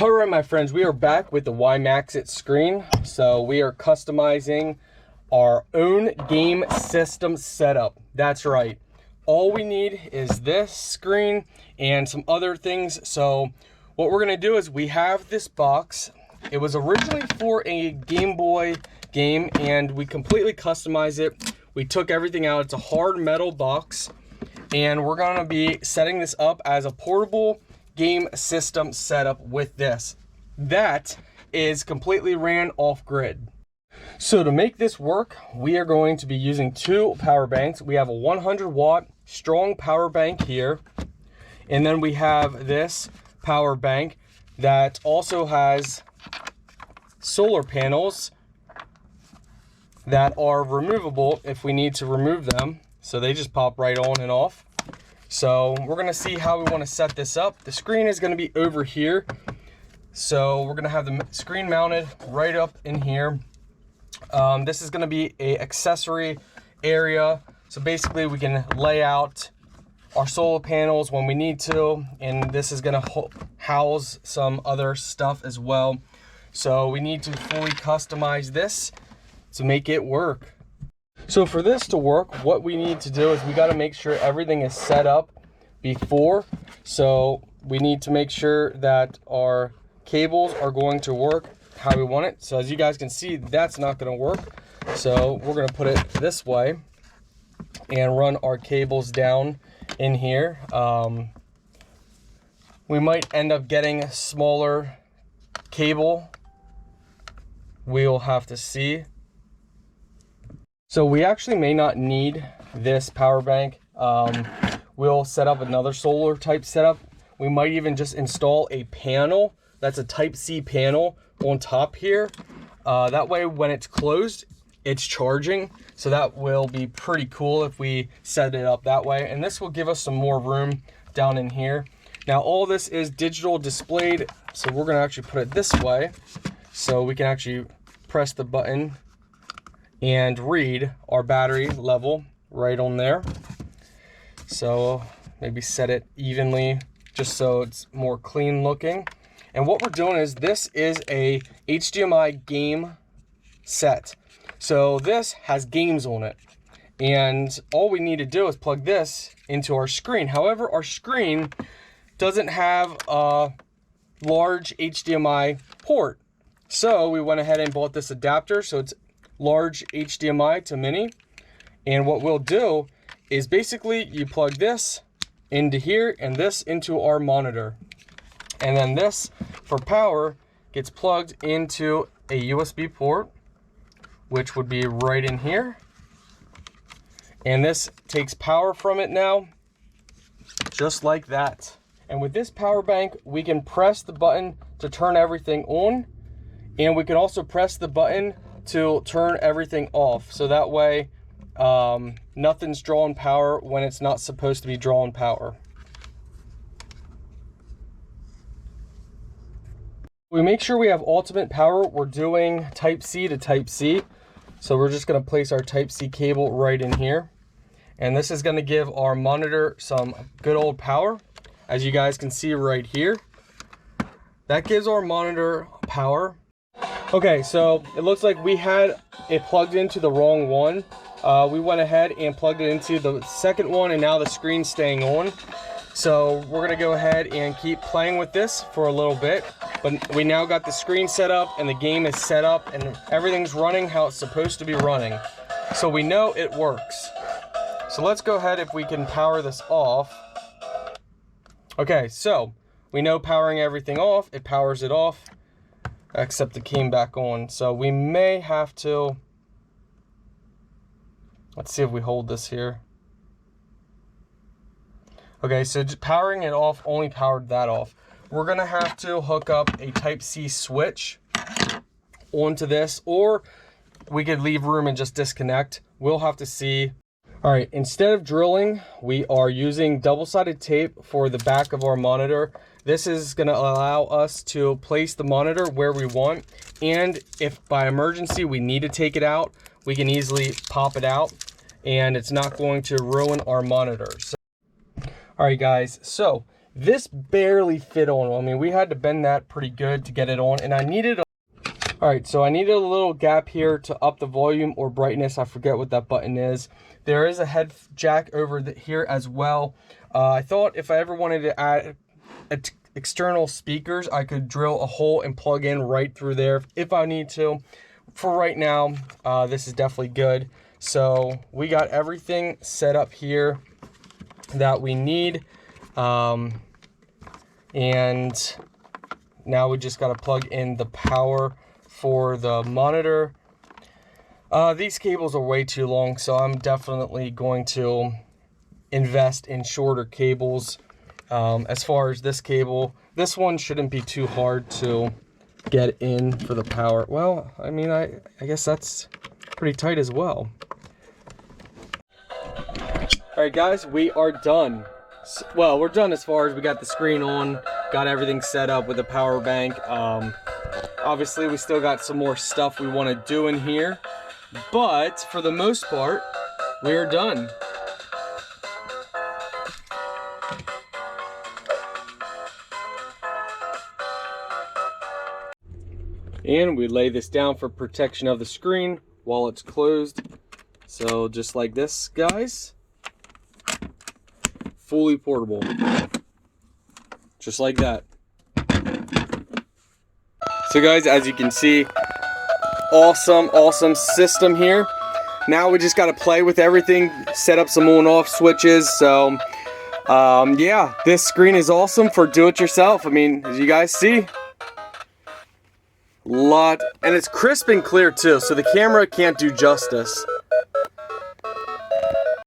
All right, my friends, we are back with the Wimaxit screen. So we are customizing our own game system setup. That's right. All we need is this screen and some other things. So what we're gonna do is we have this box. It was originally for a Game Boy game and we completely customized it. We took everything out. It's a hard metal box and we're gonna be setting this up as a portable game system setup with this. That is completely ran off grid. So to make this work, we are going to be using two power banks. We have a 100-watt strong power bank here, and then we have this power bank that also has solar panels that are removable if we need to remove them. So they just pop right on and off. So we're gonna see how we wanna set this up. The screen is gonna be over here. So we're gonna have the screen mounted right up in here. This is gonna be a accessory area. So basically we can lay out our solar panels when we need to, and this is gonna house some other stuff as well. So we need to fully customize this to make it work. So for this to work, what we need to do is we got to make sure everything is set up before. So we need to make sure that our cables are going to work how we want it. So as you guys can see, that's not going to work. So we're going to put it this way and run our cables down in here. We might end up getting a smaller cable. We'll have to see. So we actually may not need this power bank. We'll set up another solar type setup. We might even just install a panel that's a Type-C panel on top here. That way when it's closed, it's charging. So that will be pretty cool if we set it up that way. And this will give us some more room down in here. Now all this is digital displayed. So we're gonna actually put it this way so we can actually press the button and read our battery level right on there. So maybe set it evenly just so it's more clean looking. And what we're doing is this is a HDMI game set. So this has games on it. And all we need to do is plug this into our screen. However, our screen doesn't have a large HDMI port. So we went ahead and bought this adapter. So it's large HDMI to mini, and what we'll do is basically you plug this into here and this into our monitor, and then this for power gets plugged into a USB port, which would be right in here, and this takes power from it now just like that. And with this power bank we can press the button to turn everything on, and we can also press the button to turn everything off, so that way nothing's drawing power when it's not supposed to be drawing power. We make sure we have ultimate power. We're doing Type-C to Type-C, so we're just going to place our Type-C cable right in here, and this is going to give our monitor some good old power. As you guys can see right here, that gives our monitor power. Okay, so it looks like we had it plugged into the wrong one. We went ahead and plugged it into the second one, and now the screen's staying on. So we're gonna go ahead and keep playing with this for a little bit. But we now got the screen set up and the game is set up and everything's running how it's supposed to be running. So we know it works. So let's go ahead if we can power this off. Okay, so we know powering everything off, it powers it off, except it came back on. So we may have to, let's see if we hold this here. Okay, so just powering it off only powered that off. We're gonna have to hook up a Type-C switch onto this, or we could leave room and just disconnect. We'll have to see. All right, instead of drilling, we are using double-sided tape for the back of our monitor. This is gonna allow us to place the monitor where we want, and if by emergency we need to take it out, we can easily pop it out, and it's not going to ruin our monitor. So, all right, guys, so This barely fit on. I mean, we had to bend that pretty good to get it on, and I needed a... All right, so I needed a little gap here to up the volume or brightness. I forget what that button is. There is a head jack over here as well. I thought if I ever wanted to add external speakers, I could drill a hole and plug in right through there if I need to. For right now, this is definitely good. So we got everything set up here that we need. And now we just got to plug in the power for the monitor. These cables are way too long, so I'm definitely going to invest in shorter cables. As far as this cable, this one shouldn't be too hard to get in for the power. Well, I mean, I guess that's pretty tight as well. All right, guys, we are done. Well, we're done as far as we got the screen on, got everything set up with the power bank. Obviously, we still got some more stuff we want to do in here, but for the most part, we're done. And we lay this down for protection of the screen while it's closed. So just like this, guys. Fully portable. Just like that. So guys, as you can see, awesome system here. Now we just got to play with everything, set up some on off switches. So yeah, this screen is awesome for do-it-yourself. I mean, as you guys see, and it's crisp and clear too, so the camera can't do justice.